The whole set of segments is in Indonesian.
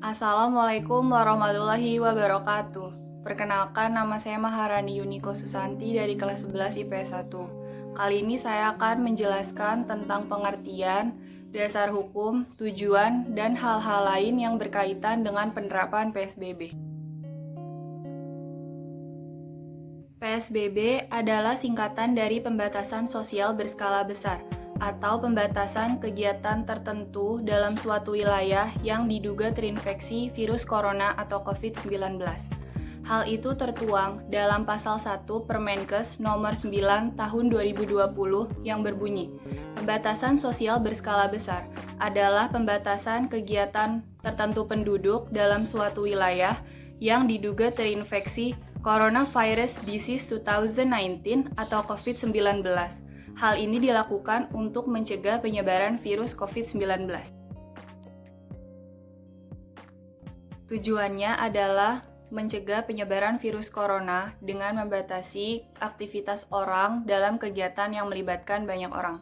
Assalamualaikum warahmatullahi wabarakatuh. Perkenalkan, nama saya Maharani Yuniko Susanti dari kelas 11 IPS 1. Kali ini saya akan menjelaskan tentang pengertian, dasar hukum, tujuan, dan hal-hal lain yang berkaitan dengan penerapan PSBB. PSBB adalah singkatan dari pembatasan sosial berskala besar atau pembatasan kegiatan tertentu dalam suatu wilayah yang diduga terinfeksi virus corona atau COVID-19. Hal itu tertuang dalam pasal 1 Permenkes nomor 9 tahun 2020 yang berbunyi, pembatasan sosial berskala besar adalah pembatasan kegiatan tertentu penduduk dalam suatu wilayah yang diduga terinfeksi Coronavirus Disease 2019 atau COVID-19. Hal ini dilakukan untuk mencegah penyebaran virus COVID-19. Tujuannya adalah mencegah penyebaran virus corona dengan membatasi aktivitas orang dalam kegiatan yang melibatkan banyak orang.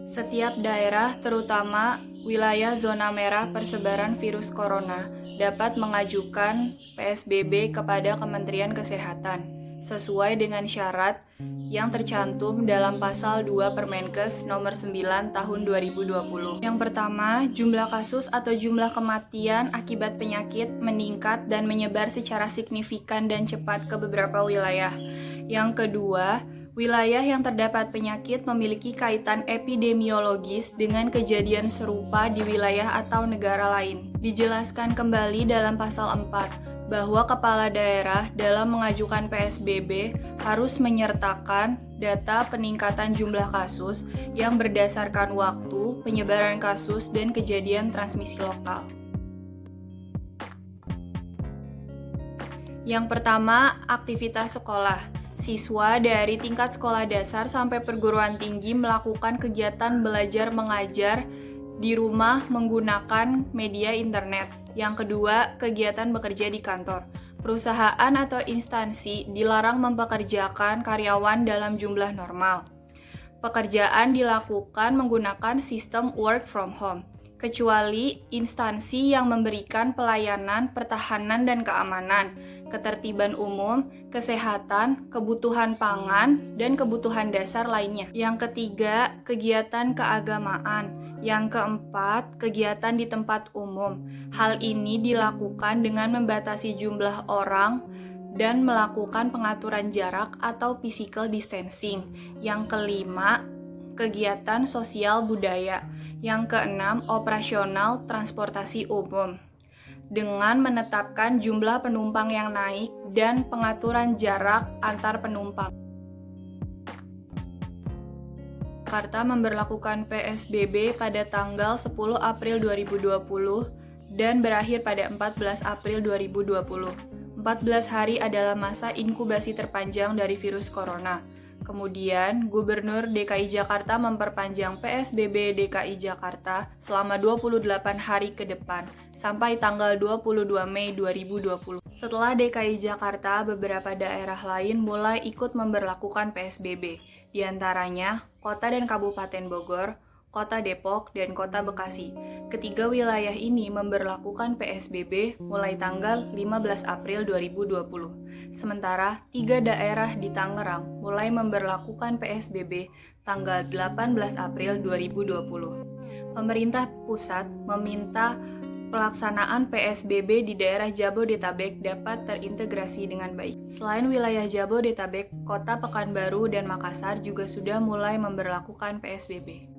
Setiap daerah, terutama wilayah zona merah persebaran virus corona, dapat mengajukan PSBB kepada Kementerian Kesehatan sesuai dengan syarat yang tercantum dalam pasal 2 Permenkes nomor 9 tahun 2020. Yang pertama, jumlah kasus atau jumlah kematian akibat penyakit meningkat dan menyebar secara signifikan dan cepat ke beberapa wilayah. Yang kedua, wilayah yang terdapat penyakit memiliki kaitan epidemiologis dengan kejadian serupa di wilayah atau negara lain. Dijelaskan kembali dalam pasal 4 bahwa kepala daerah dalam mengajukan PSBB harus menyertakan data peningkatan jumlah kasus yang berdasarkan waktu, penyebaran kasus, dan kejadian transmisi lokal. Yang pertama, aktivitas sekolah. Siswa dari tingkat sekolah dasar sampai perguruan tinggi melakukan kegiatan belajar mengajar di rumah menggunakan media internet. Yang kedua, kegiatan bekerja di kantor. Perusahaan atau instansi dilarang mempekerjakan karyawan dalam jumlah normal. Pekerjaan dilakukan menggunakan sistem work from home, kecuali instansi yang memberikan pelayanan pertahanan dan keamanan, ketertiban umum, kesehatan, kebutuhan pangan, dan kebutuhan dasar lainnya. Yang ketiga, kegiatan keagamaan. Yang keempat, kegiatan di tempat umum. Hal ini dilakukan dengan membatasi jumlah orang dan melakukan pengaturan jarak atau physical distancing. Yang kelima, kegiatan sosial budaya. Yang keenam, operasional transportasi umum. Dengan menetapkan jumlah penumpang yang naik dan pengaturan jarak antar penumpang. Jakarta memberlakukan PSBB pada tanggal 10 April 2020 dan berakhir pada 14 April 2020. 14 hari adalah masa inkubasi terpanjang dari virus corona. Kemudian, Gubernur DKI Jakarta memperpanjang PSBB DKI Jakarta selama 28 hari ke depan, sampai tanggal 22 Mei 2020. Setelah DKI Jakarta, beberapa daerah lain mulai ikut memberlakukan PSBB, di antaranya Kota dan Kabupaten Bogor, Kota Depok, dan Kota Bekasi. Ketiga wilayah ini memberlakukan PSBB mulai tanggal 15 April 2020. Sementara 3 daerah di Tangerang mulai memberlakukan PSBB tanggal 18 April 2020. Pemerintah pusat meminta pelaksanaan PSBB di daerah Jabodetabek dapat terintegrasi dengan baik. Selain wilayah Jabodetabek, Kota Pekanbaru dan Makassar juga sudah mulai memberlakukan PSBB.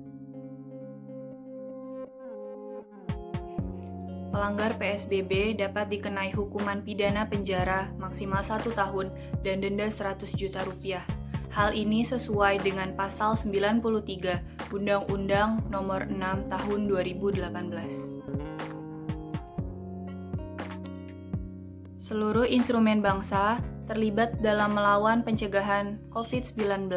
Pelanggar PSBB dapat dikenai hukuman pidana penjara maksimal 1 tahun dan denda 100 juta rupiah. Hal ini sesuai dengan pasal 93 Undang-Undang Nomor 6 Tahun 2018. Seluruh instrumen bangsa terlibat dalam melawan pencegahan COVID-19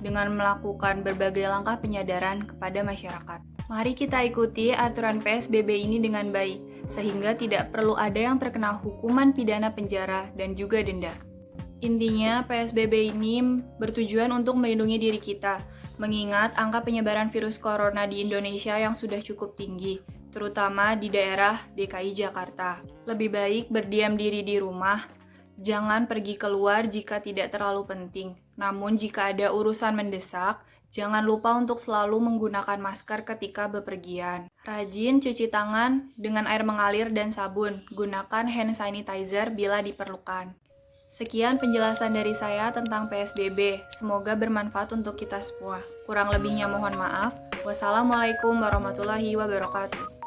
dengan melakukan berbagai langkah penyadaran kepada masyarakat. Mari kita ikuti aturan PSBB ini dengan baik, sehingga tidak perlu ada yang terkena hukuman pidana penjara dan juga denda. Intinya, PSBB ini bertujuan untuk melindungi diri kita, mengingat angka penyebaran virus corona di Indonesia yang sudah cukup tinggi, terutama di daerah DKI Jakarta. Lebih baik berdiam diri di rumah, jangan pergi keluar jika tidak terlalu penting. Namun jika ada urusan mendesak, jangan lupa untuk selalu menggunakan masker ketika bepergian. Rajin cuci tangan dengan air mengalir dan sabun. Gunakan hand sanitizer bila diperlukan. Sekian penjelasan dari saya tentang PSBB. Semoga bermanfaat untuk kita semua. Kurang lebihnya mohon maaf. Wassalamualaikum warahmatullahi wabarakatuh.